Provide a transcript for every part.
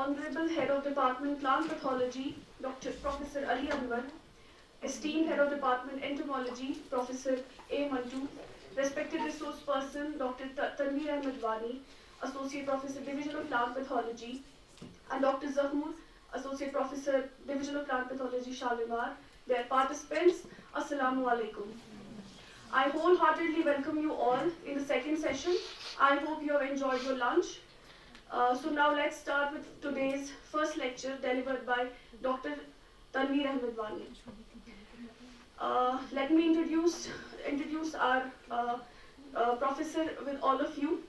Honorable Head of Department Plant Pathology, Dr. Professor Ali Anwar, esteemed Head of Department Entomology, Professor A. Mantu, respected resource person, Dr. Tanveer Ahmed Wani, Associate Professor, Division of Plant Pathology, and Dr. Zahmoor, Associate Professor, Division of Plant Pathology, Shalimar, their participants, Assalamu Alaikum. I wholeheartedly welcome you all in the second session. I hope you have enjoyed your lunch. So now let's start with today's first lecture delivered by Dr. Tanveer Ahmed Wani. Let me introduce our professor with all of you.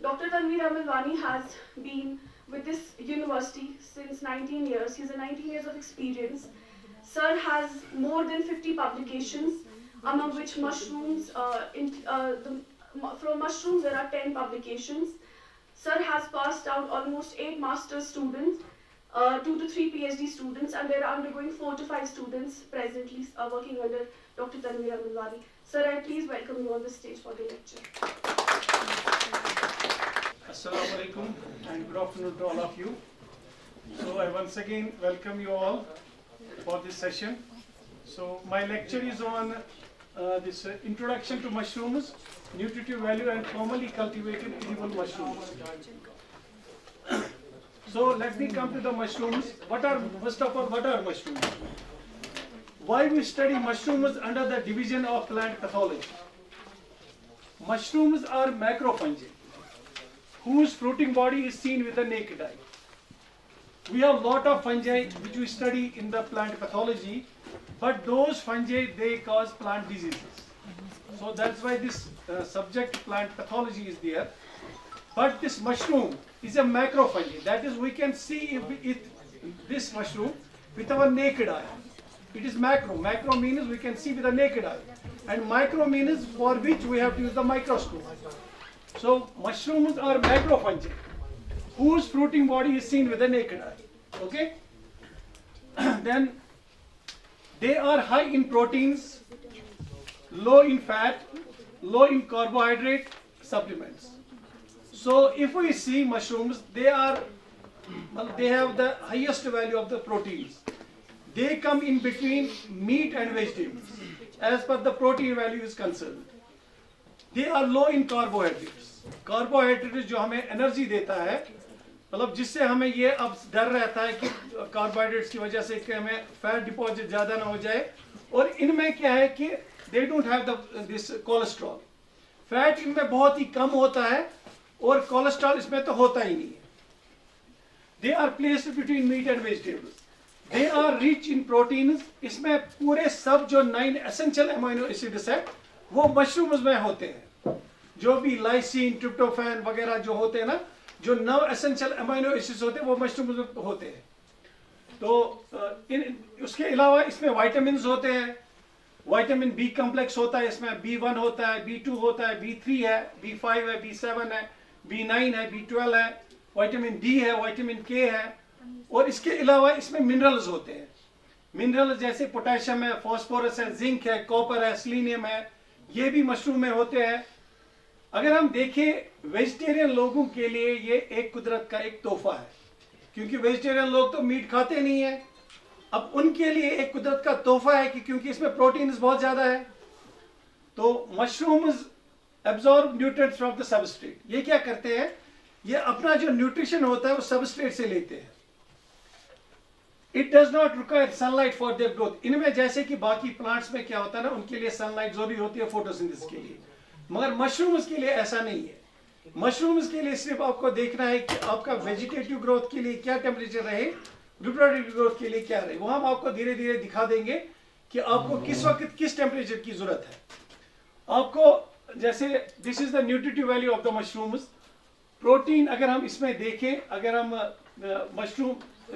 Dr. Tanveer Ahmed Wani has been with this university since 19 years. He's a 19 years of experience. Sir has more than 50 publications, among which mushrooms, from mushrooms there are 10 publications. Sir has passed out almost 8 master's students, 2 to 3 PhD students, and there are undergoing 4 to 5 students presently working under Dr. Tanveer Ahmed Wani. Sir, I please welcome you on the stage for the lecture. Assalamu alaikum and good afternoon to all of you. So I once again welcome you all for this session. So my lecture is on this introduction to mushrooms, nutritive value and commonly cultivated edible mushrooms. So let me come to the mushrooms. First of all, what are mushrooms? Why we study mushrooms under the division of plant pathology? Mushrooms are macrofungi whose fruiting body is seen with the naked eye. We have a lot of fungi which we study in the plant pathology, but those fungi, they cause plant diseases. So that's why this subject plant pathology is there. But this mushroom is a macrofungi. That is, we can see this mushroom with our naked eye. It is macro. Macro means we can see with the naked eye. And micro means for which we have to use the microscope. So mushrooms are macrofungi whose fruiting body is seen with the naked eye. Okay? Then they are high in proteins, low in fat, low in carbohydrate supplements. So if we see mushrooms, they have the highest value of the proteins. They come in between meat and vegetables as per the protein value is concerned. They are low in carbohydrates. Carbohydrates जो हमें energy देता है, मतलब जिससे हमें ये अब डर रहता है कि कार्बोहाइड्रेट्स की वजह से कि हमें फैट डिपॉजिट ज़्यादा ना हो जाए, और इनमें क्या है कि they don't have this cholesterol. Fat इनमें बहुत ही कम होता है और कोलेस्ट्रॉल इसमें तो होता ही नहीं है. They are placed between meat and vegetables. They are rich in proteins. इसमें पूरे सब जो 9 essential amino acids है वो मशरूम्स में होते हैं. जो भी लाइसिन, ट्रिप्टोफैन वगैरह जो होते हैं ना, जो 9 एसेंशियल अमीनो एसिड्स होते हैं वो मशरूम्स में होते हैं. तो उसके अलावा इसमें विटामिन्स होते हैं. विटामिन बी कॉम्प्लेक्स होता है, इसमें B1 होता है, B2 होता है, B3 है, B5 है, B7 है, B9 है, B12 है, विटामिन डी है, विटामिन के है, और इसके अलावा इसमें मिनरल्स होते हैं. मिनरल्स जैसे पोटेशियम है, फास्फोरस है, जिंक है, कॉपर है, सेलेनियम है, ये भी मशरूम में होते हैं. अगर हम देखें वेजिटेरियन लोगों के लिए ये एक कुदरत का एक तोहफा है, क्योंकि वेजिटेरियन लोग तो मीट खाते नहीं है. अब उनके लिए एक कुदरत का तोहफा है कि क्योंकि इसमें प्रोटीन्स बहुत ज़्यादा है. तो mushrooms absorb nutrients from the substrate. ये क्या करते हैं, ये अपना जो न्यूट्रिशन होता है वो सबस्ट्रेट से लेते हैं. It does not require sunlight for their growth. इनमें जैसे कि बाकी प्लांट्स में क्या होता है ना, उनके लिए सनलाइट जरूरी होती है फोटोसिंथेसिस के लिए, मगर मशरूम्स के लिए ऐसा नहीं है. मशरूम्स के लिए सिर्फ आपको देखना है कि आपका वेजिटेटिव ग्रोथ के लिए क्या टेम्परेचर रहे, रिप्रोडक्टिव ग्रोथ के लिए क्या रहे. वो हम आपको धीरे धीरे दिखा देंगे कि आपको किस वक्त किस टेम्परेचर की जरूरत है. आपको जैसे this is the nutritive value of the mushrooms. Protein अगर हम इसमें देखें, अगर हम मशरूम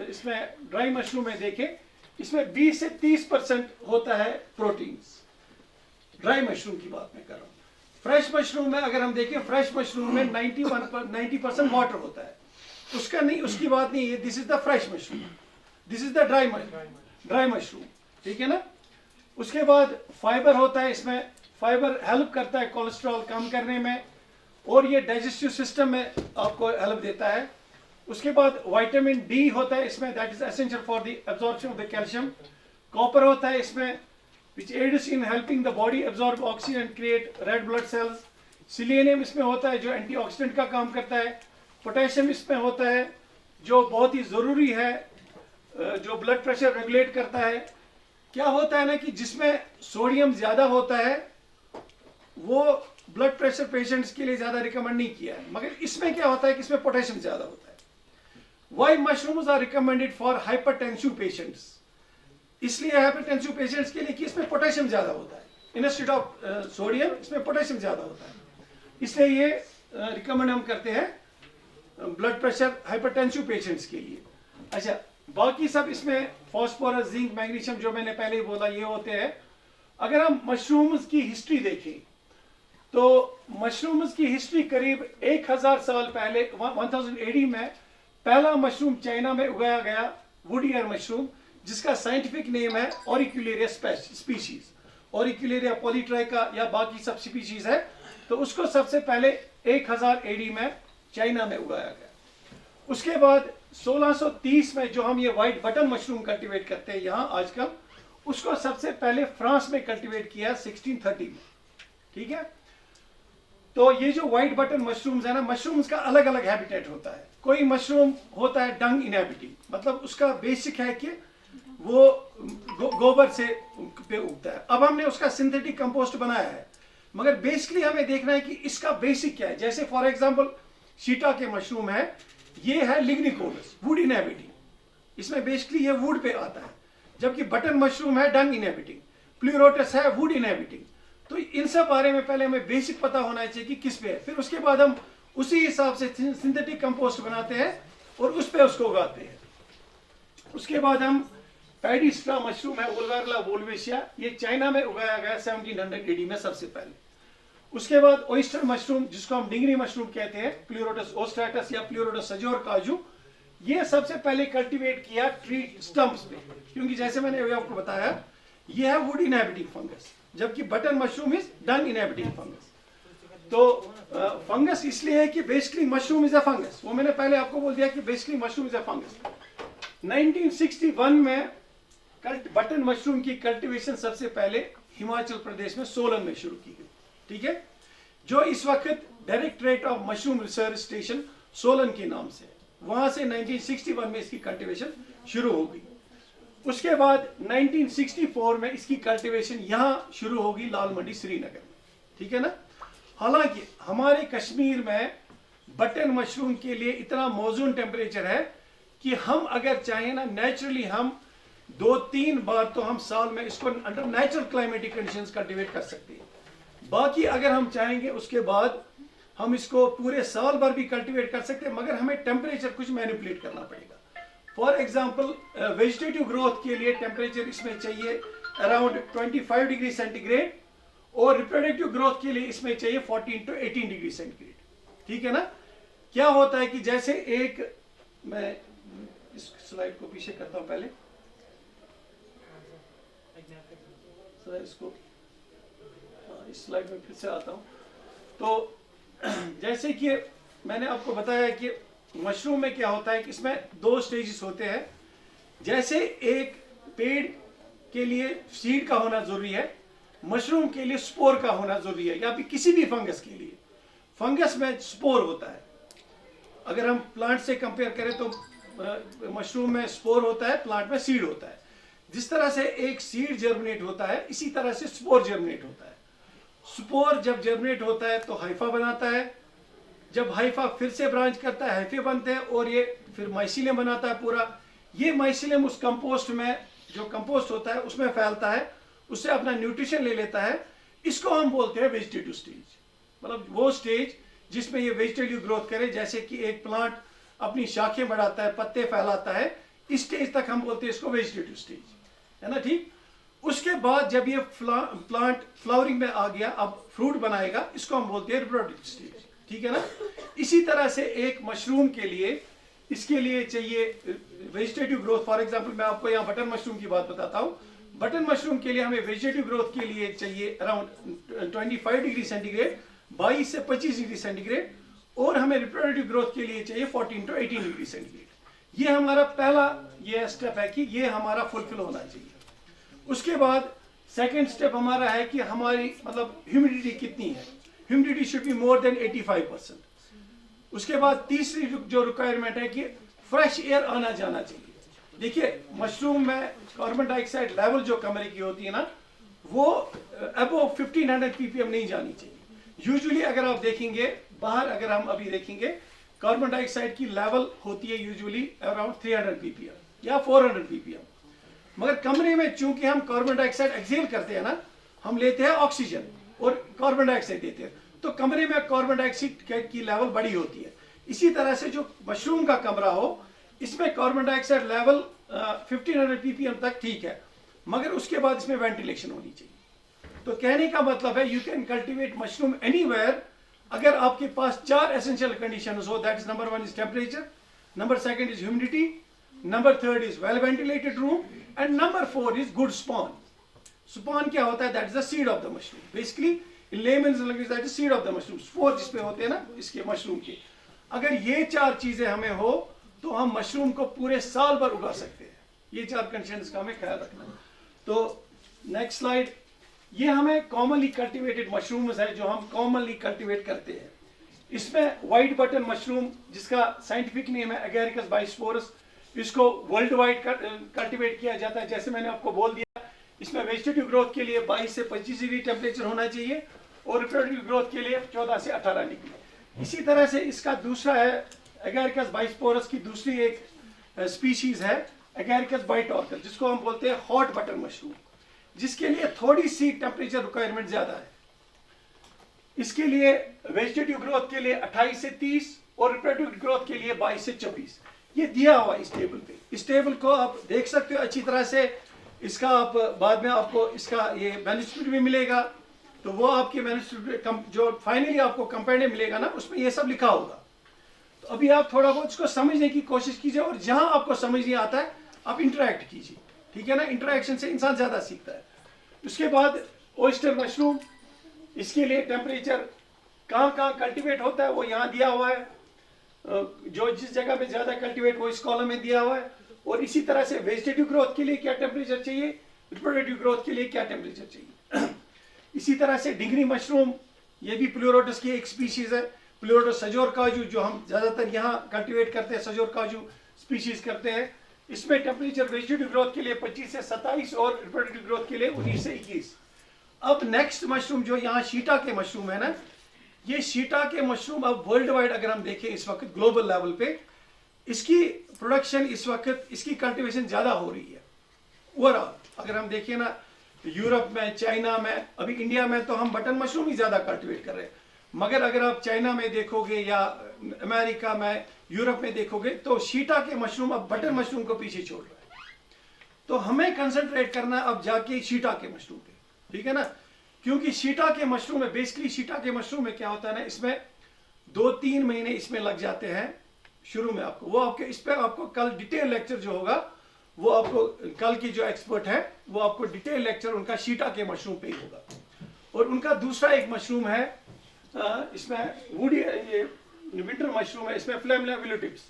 इसमें ड्राई मशरूम में देखें, इसमें 20 से 30% होता है प्रोटीन्स. ड्राई मशरूम की बात मैं कर रहा हूँ. फ्रेश मशरूम में अगर हम देखें, फ्रेश मशरूम में 90% वाटर होता है. उसका नहीं, उसकी बात नहीं है. This is the fresh mushroom, this is the dry mushroom. ठीक है ना. उसके बाद फाइबर होता है. इसमें फाइबर हेल्प करता है कोलेस्ट्रॉल कम करने में, और ये डाइजेस्टिव सिस्टम में आपको हेल्प देता है. उसके बाद विटामिन डी होता है इसमें, that is essential for the absorption of the calcium. Copper होता है इसमें, which aids in helping the body absorb oxygen and create red blood cells। Selenium इसमें होता है जो एंटीऑक्सीडेंट का काम करता है। पोटेशियम इसमें होता है जो बहुत ही ज़रूरी है, जो ब्लड प्रेशर रेगुलेट करता है। क्या होता है ना कि जिसमें सोडियम ज़्यादा होता है वो ब्लड प्रेशर पेशेंट्स के लिए ज़्यादा रिकमेंड नहीं किया है, मगर इसमें क्या होता है कि इसमें पोटेशियम ज़्यादा होता है। Why mushrooms are recommended for hypertensive patients, इसलिए हाइपरटेंसिव पेशेंट्स के लिए कि इसमें पोटेशियम ज़्यादा होता है, इंस्टेड ऑफ सोडियम इसमें पोटेशियम ज़्यादा होता है, इसलिए ये रिकमेंड हम करते हैं ब्लड प्रेशर हाइपरटेंसिव पेशेंट्स के लिए। अच्छा, बाकी सब इसमें फास्फोरस, जिंक, मैग्नीशियम जो मैंने पहले ही बोला ये होते हैं। अगर हम मशरूम्स की हिस्ट्री देखें तो मशरूम्स की हिस्ट्री करीब 1000 साल पहले 1000 AD में पहला मशरूम चाइना में उगाया गया, वुड ईयर मशरूम, जिसका साइंटिफिक नेम है ऑरिक्यूलेरिया स्पीशीज, ऑरिक्यूलेरिया पॉलीट्राइका या बाकी सब स्पीशीज है। तो उसको सबसे पहले 1000 AD में चाइना में उगाया गया। उसके बाद 1630 में जो हम ये व्हाइट बटन मशरूम कल्टीवेट करते हैं यहाँ आजकल, उसको सबसे पहले फ्रांस में कल्टीवेट किया 1630 में। ठीक है, तो ये जो व्हाइट बटन मशरूम्स है ना, मशरूम्स का अलग अलग हैबिटेट होता है। कोई मशरूम होता है डंग इनहैबिटिंग, मतलब उसका बेसिक है कि वो गोबर से पे उगता है। अब हमने उसका सिंथेटिक कंपोस्ट बनाया है, मगर बेसिकली हमें देखना है कि इसका बेसिक क्या है। जैसे फॉर एग्जांपल शीटा के मशरूम है, ये है लिग्निकोलस, वुड इनहैबिटिंग, इसमें बेसिकली ये वुड पे आता है, जबकि बटन मशरूम है डंग इनहैबिटिंग, प्लूरोटस है वुड इनहैबिटिंग। तो इन सब बारे में पहले हमें बेसिक पता होना चाहिए कि किस पे है, फिर उसके बाद हम उसी हिसाब से सिंथेटिक कंपोस्ट बनाते हैं और उस पे उसको उगाते हैं। उसके बाद हम पैडी स्ट्रा मशरूम है, ओल्गारला वोल्वेशिया, ये चाइना में उगाया गया 1700 AD में सबसे पहले। उसके बाद ओइस्टर मशरूम, जिसको हम डिंगरी मशरूम कहते हैं, प्लूरोटस ओस्ट्राटस या प्लूरोटस सजोर काजू, ये सबसे पहले कल्टीवेट किया ट्री स्टम्प्स पे, क्योंकि जैसे मैंने अभी आपको बताया ये है वुड इनहैबिटिंग फंगस, जबकि button mushroom is dung inhabiting fungus. तो फंगस इसलिए है कि basically mushroom is a fungus, वो मैंने पहले आपको बोल दिया कि basically mushroom is a fungus. 1961 में बटन मशरूम की कल्टीवेशन सबसे पहले हिमाचल प्रदेश में सोलन में शुरू की गई। ठीक है, जो इस वक्त directorate of mushroom research station Solan के नाम से, वहां से 1961 में इसकी कल्टीवेशन शुरू हो गई। उसके बाद 1964 में इसकी कल्टीवेशन यहां शुरू होगी लाल मंडी श्रीनगर में। ठीक है ना, हालांकि हमारे कश्मीर में बटन मशरूम के लिए इतना मौजून टेम्परेचर है कि हम अगर चाहें ना, नेचुरली हम 2-3 बार तो हम साल में इसको under natural climatic conditions cultivate कर सकते हैं। बाकी अगर हम चाहेंगे उसके बाद हम इसको पूरे साल भर भी कल्टीवेट कर सकते हैं, मगर हमें टेम्परेचर कुछ मैनिपुलेट करना पड़ेगा। फॉर एग्जांपल वेजिटेटिव ग्रोथ के लिए टेम्परेचर इसमें चाहिए अराउंड 25 डिग्री सेंटीग्रेड, और रिप्रोडक्टिव ग्रोथ के लिए इसमें चाहिए 14 to 18 डिग्री सेंटीग्रेड। ठीक है ना, क्या होता है कि जैसे एक, मैं इस स्लाइड को पीछे करता हूं पहले, इसको इस स्लाइड में फिर से आता हूं। तो जैसे कि मैंने आपको बताया कि मशरूम में क्या होता है कि इसमें 2 स्टेजेस होते हैं। जैसे एक पेड़ के लिए सीड का होना जरूरी है, मशरूम के लिए स्पोर का होना जरूरी है, या फिर किसी भी फंगस के लिए। फंगस में स्पोर होता है, अगर हम प्लांट से कंपेयर करें तो मशरूम में स्पोर होता है, प्लांट में सीड होता है। जिस तरह से एक सीड जर्मिनेट होता है, इसी तरह से स्पोर जर्मिनेट होता है। स्पोर जब जर्मिनेट होता है तो हाइफा बनाता है, जब हाइफा फिर से ब्रांच करता है, हाइफे बनते हैं, और ये फिर माइसिलियम बनाता है पूरा। ये माइसिलियम उस कंपोस्ट में, जो कंपोस्ट होता है उसमें फैलता है, उससे अपना न्यूट्रिशन ले लेता है। इसको हम बोलते हैं वेजिटेटिव स्टेज, मतलब वो स्टेज जिसमें ये वेजिटेटिव ग्रोथ करे, जैसे कि एक प्लांट अपनी शाखें बढ़ाता है, पत्ते फैलाता है, इस स्टेज तक हम बोलते हैं इसको वेजिटेटिव स्टेज, है ना। ठीक, उसके बाद जब ये प्लांट फ्लावरिंग में आ गया, अब फ्रूट बनाएगा, इसको हम बोलते हैं रिप्रोडक्टिव स्टेज। ठीक है ना, इसी तरह से एक मशरूम के लिए, इसके लिए चाहिए वेजिटेटिव ग्रोथ। फॉर एग्जांपल मैं आपको यहाँ बटन मशरूम की बात बताता हूँ। बटन मशरूम के लिए हमें वेजिटेटिव ग्रोथ के लिए चाहिए अराउंड 25 डिग्री सेंटीग्रेड, 22 से 25 डिग्री सेंटीग्रेड, और हमें रिप्रोडक्टिव ग्रोथ के लिए चाहिए 14 to 18 डिग्री सेंटीग्रेड। ये हमारा पहला ये स्टेप है कि ये हमारा फुलफिल होना चाहिए। उसके बाद सेकंड स्टेप हमारा है कि हमारी मतलब ह्यूमिडिटी कितनी है, humidity should be more than 85%। उसके बाद तीसरी जो रिक्वायरमेंट है कि फ्रेश एयर आना जाना चाहिए। देखिए मशरूम में कार्बन डाइऑक्साइड लेवल जो कमरे की होती है ना, वो अबव 1500 ppm नहीं जानी चाहिए। यूजुअली अगर आप देखेंगे बाहर, अगर हम अभी देखेंगे कार्बन डाइऑक्साइड की लेवल होती है यूजुअली अराउंड 300 ppm या 400 ppm, मगर कमरे में चूंकि हम कार्बन डाइऑक्साइड एक्सेल करते हैं ना, हम लेते हैं ऑक्सीजन और कार्बन डाइऑक्साइड देते हैं, तो कमरे में कार्बन डाइऑक्साइड की लेवल बड़ी होती है। इसी तरह से जो मशरूम का कमरा हो, इसमें कार्बन डाइऑक्साइड लेवल 1500 ppm तक ठीक है, मगर उसके बाद इसमें वेंटिलेशन होनी चाहिए। तो कहने का मतलब है you can cultivate mushroom anywhere अगर आपके पास 4 एसेंशियल कंडीशंस हो। That is number 1 is temperature, number 2 is humidity, number 3 is well ventilated room, and number 4 is good spawn. Spawn क्या होता है? That is the seed of the mushroom. Basically in lemons language that is seed of the mushroom, spore जिसपे होते हैं ना इसके mushroom के। अगर ये 4 चीजें हमें हो तो हम मशरूम को पूरे साल भर उगा सकते हैं। ये 4 कंडीशंस का हमें ख्याल रखना है। तो नेक्स्ट स्लाइड, ये हमें कॉमनली कल्टीवेटेड मशरूम्स है जो हम कॉमनली कल्टीवेट करते हैं। इसमें वाइट बटन मशरूम, जिसका साइंटिफिक नेम है एगेरिकस बाइस्पोरस, इसको वर्ल्ड वाइड कल्टीवेट किया जाता है। जैसे मैंने आपको बोल दिया, इसमें वेजिटेटिव ग्रोथ के लिए 22 से 25 डिग्री टेम्परेचर होना चाहिए और रिप्रोडक्टिव ग्रोथ के लिए 14 से 18 डिग्री। इसी तरह से इसका दूसरा है एगेरिकस बाइस्पोरस की दूसरी एक स्पीशीज है एगेरिकस बाइटॉर्कस, जिसको हम बोलते हैं हॉट बटन मशरूम, जिसके लिए थोड़ी सी टेम्परेचर रिक्वायरमेंट ज्यादा है। इसके लिए वेजिटेटिव ग्रोथ के लिए 28 से 30 और रिप्रोडक्टिव ग्रोथ के लिए 22 से 24। ये दिया हुआ इस टेबल पे। इस टेबल को आप देख सकते हो अच्छी तरह से। इसका आप बाद में आपको इसका ये मैन्युस्क्रिप्ट भी मिलेगा, तो वो आपके मैन्युस्क्रिप्ट जो फाइनली आपको कंपेंडियम मिलेगा ना, उसमें ये सब लिखा होगा। तो अभी आप थोड़ा बहुत इसको समझने की कोशिश कीजिए और जहां आपको समझ नहीं आता है आप इंटरेक्ट कीजिए, ठीक है ना। इंटरेक्शन से इंसान ज्यादा सीखता है। उसके बाद ओयस्टर मशरूम, इसके लिए टेम्परेचर कहाँ कहाँ कल्टीवेट होता है वो यहाँ दिया हुआ है। जो जिस जगह पे ज्यादा कल्टीवेट वो इस कॉलम में दिया हुआ है। और इसी तरह से वेजिटेटिव ग्रोथ के लिए क्या टेम्परेचर चाहिए, रिप्रोडक्टिव ग्रोथ के लिए क्या टेम्परेचर चाहिए। इसी तरह से डिंगरी मशरूम, ये भी प्लूरोटस की एक स्पीशीज है। प्लूरोटस सजोर काजू, जो हम ज्यादातर यहाँ कल्टीवेट करते हैं, सजोर काजू स्पीशीज करते हैं। इसमें टेम्परेचर वेजिटेटिव ग्रोथ के लिए 25 से 27 और रिप्रोडक्टिव ग्रोथ के लिए 19 से 21। अब नेक्स्ट मशरूम जो यहाँ शीटा के मशरूम है ना, ये शीटा के मशरूम अब वर्ल्ड वाइड अगर हम देखें इस वक्त ग्लोबल लेवल पे, इसकी प्रोडक्शन इस वक्त, इसकी कल्टीवेशन ज्यादा हो रही है ओवरऑल। अगर हम देखें ना, यूरोप में, चाइना में, अभी इंडिया में तो हम बटन मशरूम ही ज्यादा कल्टीवेट कर रहे हैं, मगर अगर आप चाइना में देखोगे या अमेरिका में, यूरोप में देखोगे, तो शीटा के मशरूम अब बटन मशरूम को पीछे छोड़ रहा है। तो हमें कंसंट्रेट करना अब जाके शीटा के मशरूम पे, ठीक है ना। क्योंकि शीटा के मशरूम में, बेसिकली शीटा के मशरूम में क्या होता है ना, इसमें 2-3 महीने इसमें लग जाते हैं शुरू में। आपको वो आपके इस पर आपको कल डिटेल लेक्चर जो होगा, वो आपको कल की जो एक्सपर्ट है वो आपको डिटेल लेक्चर उनका शीटा के मशरूम पे ही होगा। और उनका दूसरा एक मशरूम है, इसमें वुडी, ये विंटर मशरूम है, इसमें फ्लेमिला विलोटिप्स।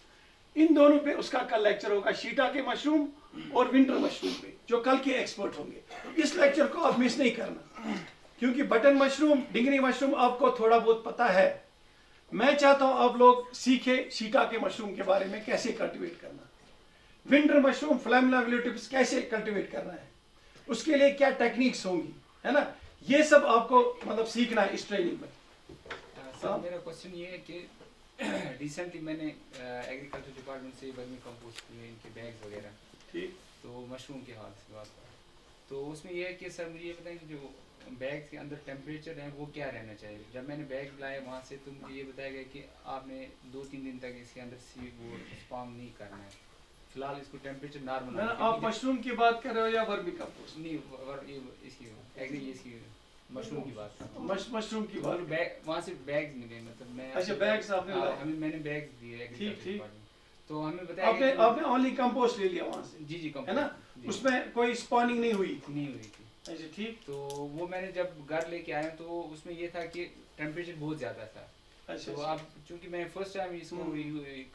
इन दोनों पे उसका कल लेक्चर होगा, शीटा के मशरूम और विंटर मशरूम पे, जो कल के एक्सपर्ट होंगे। इस लेक्चर को आप मिस नहीं करना, क्योंकि बटन मशरूम, डिंगरी मशरूम आपको थोड़ा बहुत पता है। मैं चाहता हूं आप लोग सीखे शीटा के मशरूम के बारे में, कैसे कल्टीवेट करना, विंटर मशरूम फ्लेमिला विलोटिप्स कैसे कल्टीवेट करना है, उसके लिए क्या टेक्निक्स होंगी, है ना। ये सब आपको मतलब सीखना है इस ट्रेनिंग में। सर मेरा क्वेश्चन ये है कि रिसेंटली मैंने एग्रीकल्चर डिपार्टमेंट से वर्मी कंपोस्ट किए, इनके बैग्स वगैरह, ठीक। तो मशरूम के हाथ से बात करें, तो उसमें यह है कि सर मुझे ये बताएं कि जो बैग के अंदर टेम्परेचर है वो क्या रहना चाहिए। जब मैंने बैग लाया वहाँ से, तो मुझे ये बताया गया कि आपने 2-3 दिन तक इसके अंदर सीड वो स्पाम नहीं करना है, फिलहाल इसको टेम्परेचर नॉर्मल। आप मशरूम की बात कर रहे हो या वर्मी कंपोस्ट? नहीं, इसकी एग्री इसकी मशरूम की बात कर रहा हूँ। मशरूम की बात। बैग वहाँ से बैग्स मिले, मतलब मैं अच्छा, बैग्स आपने लाए? हमें मैंने बैग्स दिए ठीक ठीक। तो हमें बताया आपने ओनली कंपोस्ट ले लिया वहाँ से? जी जी, है ना, उसमें कोई स्पॉनिंग नहीं हुई थी? नहीं हुई थी। अच्छा ठीक। तो वो मैंने जब घर लेके आया तो उसमें ये था कि टेम्परेचर बहुत ज़्यादा था, अच्छा, तो आप चूंकि मैं फर्स्ट टाइम इसको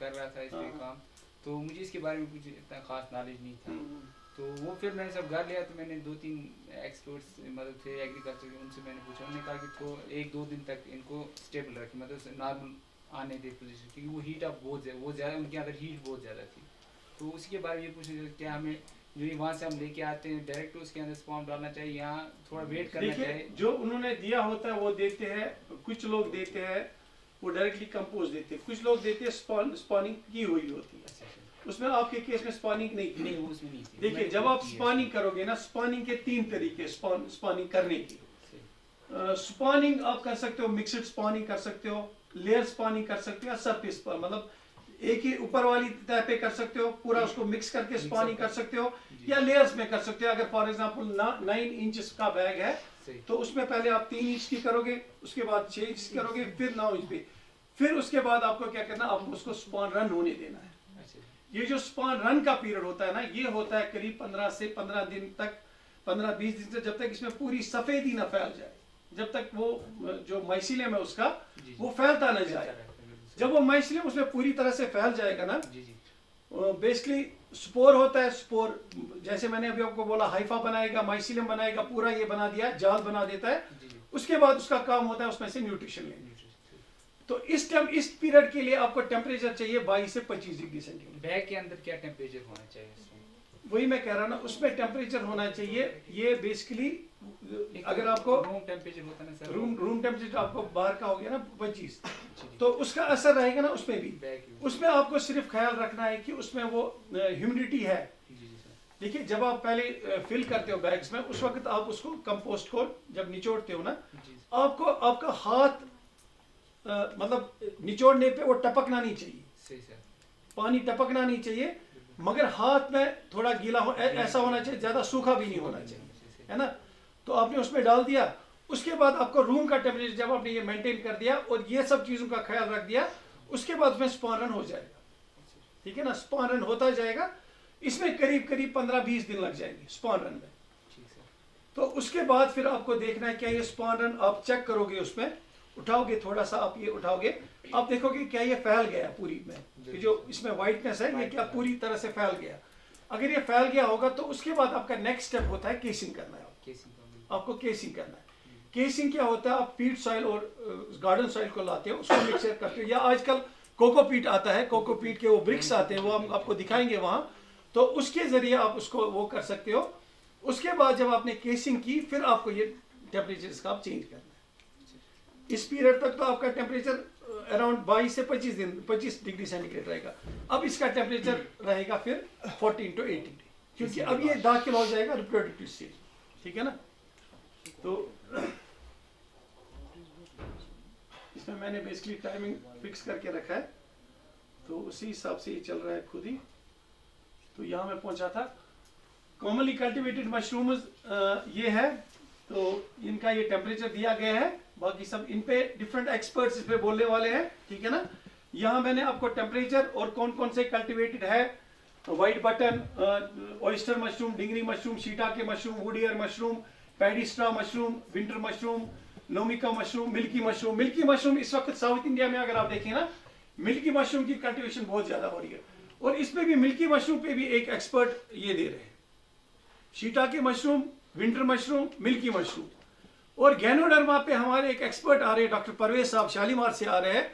कर रहा था इस पे हाँ। काम, तो मुझे इसके बारे में कुछ इतना खास नॉलेज नहीं था। हम्म, तो वो फिर मैंने सब घर लिया, तो मैंने 2-3 एक्सपर्ट्स मतलब थे एग्रीकल्चर के, उनसे मैंने पूछा। उन्होंने कहा कि तो 1-2 दिन तक इनको स्टेबल रखें, मतलब नॉर्मल आने दे पोजीशन, क्योंकि वो हीट अप बहुत ज़्यादा उनके अंदर हीट बहुत ज़्यादा थी। तो उसके बारे में ये पूछना क्या हमें जो ये वहाँ से हम लेके आते हैं डायरेक्ट उसके अंदर स्पॉन डालना चाहिए, यहाँ थोड़ा वेट करना देखिए चाहिए? जो उन्होंने दिया होता है वो देते हैं, कुछ लोग देते हैं वो डायरेक्टली कंपोज देते हैं, कुछ लोग देते हैं स्पॉनिंग की हुई होती है। अच्छा, अच्छा। उसमें आपके केस में स्पॉनिंग नहीं थी। नहीं, वो उसमें नहीं थी। देखिए मैंने जब खुद आप की है स्पॉनिंग करोगे ना, स्पॉनिंग के 3 तरीके स्पॉनिंग करने की। सही। स्पॉनिंग आप कर सकते हो, मिक्सड स्पॉनिंग कर सकते हो, लेयर स्पॉनिंग कर सकते हो, या सरफेस पर मतलब एक ही ऊपर वाली तह पे कर सकते हो, पूरा उसको मिक्स करके स्पॉनिंग कर सकते हो, या लेयर्स में कर सकते हो। अगर फॉर एग्जांपल 9 इंच का बैग है सही। तो उसमें पहले आप 3 इंच की करोगे, उसके बाद 6 इंच की करोगे, फिर 9 इंच पे, फिर उसके बाद आपको क्या करना, आपको उसको स्पॉन रन होने देना है। अच्छा, ये जो स्पॉन रन का पीरियड होता है ना, ये होता है करीब 15 से 15 दिन तक, 15-20 दिन तक, जब तक इसमें पूरी सफेदी ना फैल जाए, जब तक वो जो माइसीलियम है उसका जी, वो फैलता ना जाए। जब वो माइसीलियम उसमें पूरी तरह से फैल जाएगा ना, जी जी बेसिकली स्पोर होता है, स्पोर जैसे मैंने अभी आपको बोला हाइफा बनाएगा, माइसीलियम बनाएगा, पूरा ये बना दिया, जाल बना देता है। जी जी। उसके बाद उसका काम होता है उसमें से न्यूट्रिशन लेना। तो इस टाइम इस पीरियड के लिए आपको टेम्परेचर चाहिए 22 से 25 डिग्री सेंटीग्रेड। बैग के अंदर क्या टेम्परेचर होना चाहिए इसमें? वही मैं कह रहा ना, उसमें टेम्परेचर होना चाहिए, ये बेसिकली अगर आपको रूम टेम्परेचर होता है ना सर, रूम टेम्परेचर आपको बाहर का हो गया ना 25, जी, जी। तो उसका असर रहेगा ना उसमें भी। बैग की- उसमें आपको सिर्फ ख्याल रखना है कि उसमें वो ह्यूमिडिटी है। जी जी सर। देखिए जब आप पहले फिल करते हो बैग्स में, उस वक्त आप उसको कंपोस्ट को जब निचोड़ते हो ना, जी आपको आपका हाथ मतलब निचोड़ने पे वो टपकना नहीं चाहिए, सही सर। पानी टपकना नहीं चाहिए, मगर हाथ में थोड़ा गीला हो ऐसा होना चाहिए, ज्यादा सूखा भी नहीं होना चाहिए, है ना। तो आपने उसमें डाल दिया, उसके बाद आपको रूम का टेम्परेचर जब आपने ये मेंटेन कर दिया और ये सब चीजों का ख्याल रख दिया, उसके बाद उसमें स्पॉन रन हो जाएगा। ठीक है ना, स्पॉन रन होता जाएगा, इसमें करीब करीब 15-20 दिन लग जाएंगे स्पॉन रन में। ठीक सर। तो उसके बाद फिर आपको देखना है क्या ये स्पॉन रन, आप चेक करोगे, उसमें उठाओगे थोड़ा सा, आप ये उठाओगे, आप देखोगे क्या ये फैल गया पूरी में, ये जो इसमें व्हाइटनेस है ये क्या पूरी तरह से फैल गया। अगर ये फैल गया होगा तो उसके बाद आपका नेक्स्ट स्टेप होता है केसिंग करना है। केसिंग का बिल्कुल। आपको केसिंग करना है। केसिंग क्या होता है, आप पीट सॉइल और गार्डन सॉइल को लाते हो, उसको मिक्सर करते हो, या आजकल कोकोपीट आता है, कोकोपीट के वो ब्रिक्स आते हैं, वो हम आपको दिखाएंगे वहाँ, तो उसके जरिए आप उसको वो कर सकते हो। उसके बाद जब आपने केसिंग की, फिर आपको ये टेम्परेचर इसका आप चेंज करना है। इस पीरियड तक तो आपका टेम्परेचर अराउंड 22 से 25 डिग्री सेंटीग्रेड रहेगा। अब इसका टेम्परेचर रहेगा फिर 14 to 18, क्योंकि अब ये दाखिल हो जाएगा रिप्रोडक्टिव स्टेज। ठीक है ना, तो इसमें मैंने बेसिकली टाइमिंग फिक्स करके रखा है, तो उसी हिसाब से ये चल रहा है खुद ही। तो यहाँ मैं पहुंचा था, कॉमनली कल्टिवेटेड मशरूम्स ये है, तो इनका ये टेम्परेचर दिया गया है, बाकी सब इन पे डिफरेंट एक्सपर्ट्स इस पे बोलने वाले हैं। ठीक है ना, यहाँ मैंने आपको टेम्परेचर और कौन कौन से कल्टिवेटेड है, white button, oyster mushroom, dhingri mushroom, shiitake mushroom, wood ear mushroom, paddy straw mushroom, winter mushroom, nameko mushroom, milky mushroom. Milky mushroom इस वक्त साउथ इंडिया में अगर आप देखें ना, मिल्की मशरूम की कल्टिवेशन बहुत ज्यादा हो रही है, और इसमें भी मिल्की मशरूम पे भी एक एक्सपर्ट ये दे रहे हैं, shiitake mushroom, winter mushroom, milky mushroom. और गैनोडर्मा पे हमारे एक एक्सपर्ट आ रहे हैं, डॉक्टर परवेज साहब शालीमार से आ रहे हैं,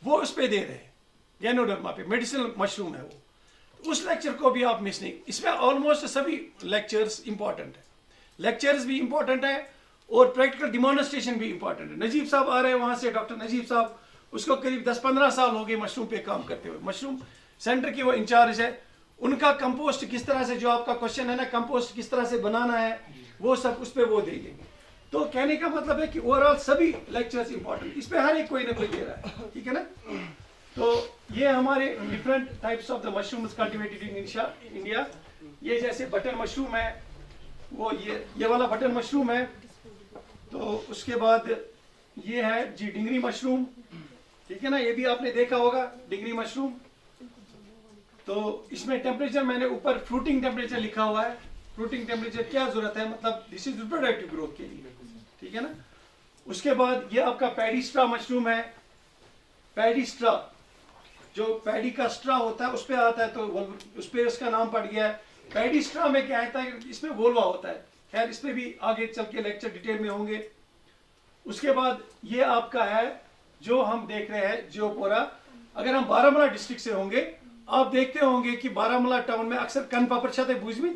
वो उस पे दे रहे हैं, गैनोडर्मा पे मेडिसिनल मशरूम है वो। उस लेक्चर को भी आप मिस नहीं, इसमें ऑलमोस्ट सभी लेक्चर्स इंपॉर्टेंट है, लेक्चर्स भी इंपॉर्टेंट है और प्रैक्टिकल डिमॉन्स्ट्रेशन भी इंपॉर्टेंट है। नजीब साहब आ रहे हैं वहां से, डॉक्टर नजीब साहब, उसको करीब 10-15 साल हो गए मशरूम पे काम करते हुए, मशरूम सेंटर की वो इंचार्ज है। उनका कंपोस्ट किस तरह से, जो आपका क्वेश्चन है ना कंपोस्ट किस तरह से बनाना है, वो सब उस पर वो दे देंगे। तो कहने का मतलब है कि ओवरऑल सभी लेक्चर्स इंपॉर्टेंट, इस पे हर एक कोई ना कोई दे रहा है। ठीक है ना, तो ये हमारे different types of the mushrooms cultivated in India. ये जैसे बटन मशरूम है, वो ये वाला बटन मशरूम है। तो उसके बाद ये है जी डिंगरी मशरूम। ठीक है ना, ये भी आपने देखा होगा डिंगरी मशरूम। तो इसमें टेम्परेचर मैंने ऊपर फ्रूटिंग टेम्परेचर लिखा हुआ है। फ्रूटिंग टेम्परेचर क्या जरूरत है, मतलब दिस इज रिप्रोडक्टिव ग्रोथ के लिए। ठीक है ना, उसके बाद ये आपका पैडी स्ट्रा मशरूम है, पैडी स्ट्रा, जो पैडी का स्ट्रा होता है उस पे आता है, तो उस पे उसका नाम पड़ गया है। पैडी स्ट्रा में क्या होता है, इसमें वोल्वा होता है। खैर इस पे भी आगे चल के लेक्चर डिटेल में होंगे। उसके बाद ये आपका है जो हम देख रहे हैं जियोपोरा। अगर हम बारामूला डिस्ट्रिक्ट से होंगे, आप देखते होंगे कि बारामूला टाउन में अक्सर कन पापड़ छाते भूज में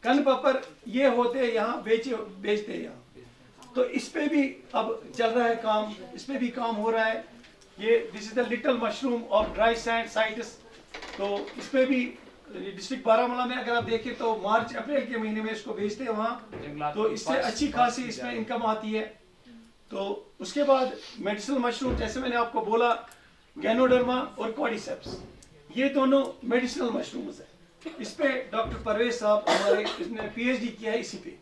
कन पापड़ ये होते हैं, यहाँ बेचते हैं यहाँ। तो इस पे भी अब चल रहा है काम, इस पे भी काम हो रहा है। ये this is the little mushroom of dry sand sites. तो इस पे भी डिस्ट्रिक्ट बारामूला में अगर आप देखें तो मार्च अप्रैल के महीने में इसको बेचते हैं वहाँ, तो इससे अच्छी खासी इसमें इनकम आती है। तो उसके बाद मेडिसिनल मशरूम, जैसे मैंने आपको बोला, गैनोडर्मा और कॉर्डिसेप्स, ये दोनों मेडिसिनल मशरूम्स है। इस पे डॉक्टर परवेज साहब हमारे, इसने पीएचडी किया है इसी पे,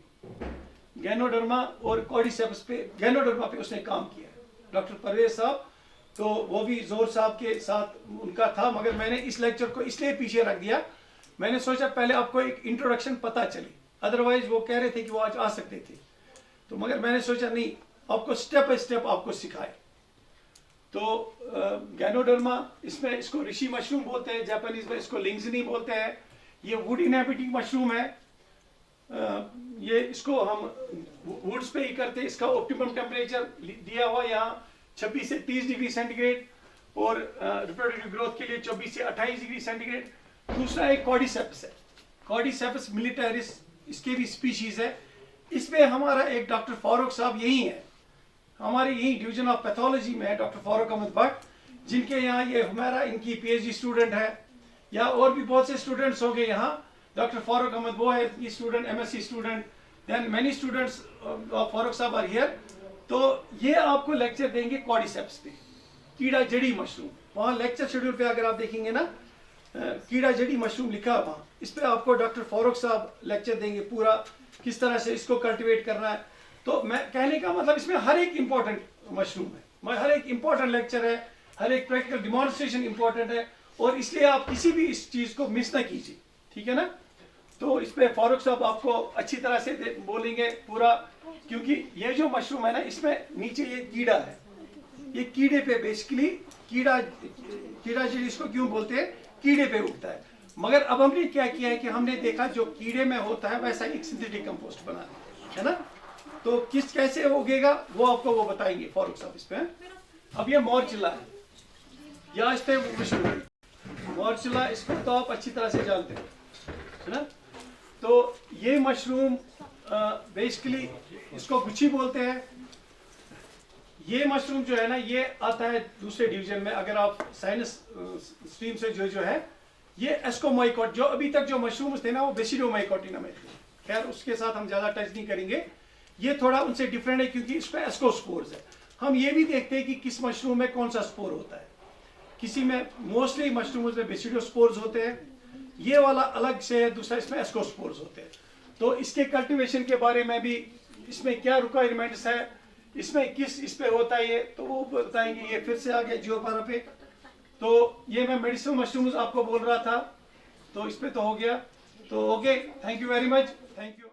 गैनोडर्मा और कॉर्डिसेप्स पे। गैनोडर्मा पे उसने काम किया है डॉक्टर परवेज साहब, तो वो भी जोर साहब के साथ उनका था। मगर मैंने इस लेक्चर को इसलिए पीछे रख दिया, मैंने सोचा पहले आपको एक इंट्रोडक्शन पता चले, अदरवाइज वो कह रहे थे कि वो आज आ सकते थे, तो मगर मैंने सोचा नहीं, आपको स्टेप बाय स्टेप आपको सिखाए। तो गैनोडर्मा, इसमें इसको ऋषि मशरूम बोलते हैं, जापानीज में इसको लिंगजनी बोलते हैं। ये वुड इनहेबिटिंग मशरूम है। ये इसको हम वुड्स पे ही करते हैं। इसका ऑप्टिमम टेम्परेचर दिया हुआ यहाँ 26 से 30 डिग्री सेंटीग्रेड, और रिप्रोडक्टिव ग्रोथ के लिए 24 से 28 डिग्री सेंटीग्रेड। दूसरा एक कॉर्डिसेप्स है, कॉर्डिसेप्स मिलिटरिस, इसके भी स्पीशीज है। इसमें हमारा एक डॉक्टर फारूक साहब यही है, हमारे यही डिवीजन ऑफ पैथोलॉजी में है डॉक्टर फारूक अहमद भट्ट, जिनके यहाँ ये हमारा इनकी पीएचडी स्टूडेंट है, या और भी बहुत से स्टूडेंट्स हो गए यहाँ। डॉक्टर फारूक अहमद वो है इनकी student, MSc student, then many students of Farooq साहब आर हियर। तो ये आपको लेक्चर देंगे कॉर्डिसेप्स पे, कीड़ा जड़ी मशरूम। वहाँ लेक्चर शेड्यूल पे अगर आप देखेंगे ना, कीड़ा जड़ी मशरूम लिखा है वहाँ, इस पे आपको डॉक्टर फारूक साहब लेक्चर देंगे पूरा, किस तरह से इसको कल्टिवेट करना है। तो मैं कहने का मतलब इसमें हर एक इंपॉर्टेंट मशरूम है, हर एक इंपॉर्टेंट लेक्चर है, हर एक प्रैक्टिकल डिमॉन्स्ट्रेशन इंपॉर्टेंट है, और इसलिए आप किसी भी इस चीज को मिस ना कीजिए, ठीक है ना। तो इस पे फारूक साहब आपको अच्छी तरह से बोलेंगे पूरा, क्योंकि ये जो मशरूम है ना, इसमें नीचे ये कीड़ा है, ये कीड़े पे बेसिकली कीड़ा जड़ी इसको क्यों बोलते हैं, कीड़े पे उगता है। मगर अब हमने क्या किया है कि हमने देखा जो कीड़े में होता है वैसा एक सिंथेटिक कंपोस्ट बना है ना। तो किस कैसे उगेगा वो आपको वो बताएंगे फारूक साहब इस पे। अब ये मोरचिला है, या इस पे मोरचिला, इसको तो आप अच्छी तरह से जानते हैं, है ना। तो ये मशरूम बेसिकली इसको गुच्छी बोलते हैं। ये मशरूम जो है ना, ये आता है दूसरे डिवीजन में। अगर आप साइंस स्ट्रीम से जो है, ये एस्कोमाइकोट, जो अभी तक जो मशरूम थे ना वो बेसिडोमाइकोटिना में थे। खैर उसके साथ हम ज्यादा टच नहीं करेंगे, ये थोड़ा उनसे डिफरेंट है क्योंकि इस पर एस्कोस्पोर्स है। हम ये भी देखते हैं कि किस मशरूम में कौन सा स्पोर होता है। किसी में मोस्टली मशरूम में बेसिडोस्पोर्स होते हैं, ये वाला अलग से है, दूसरा इसमें एस्कोस्पोर्स होते हैं। तो इसके कल्टीवेशन के बारे में भी, इसमें क्या रिक्वायरमेंट्स है, इसमें किस इस पे होता है, ये तो वो बताएंगे। ये फिर से आ गया जियोपोरा पे। तो ये मैं मेडिसिनल मशरूम्स आपको बोल रहा था, तो इस पे तो हो गया। तो okay, thank you very much, thank you.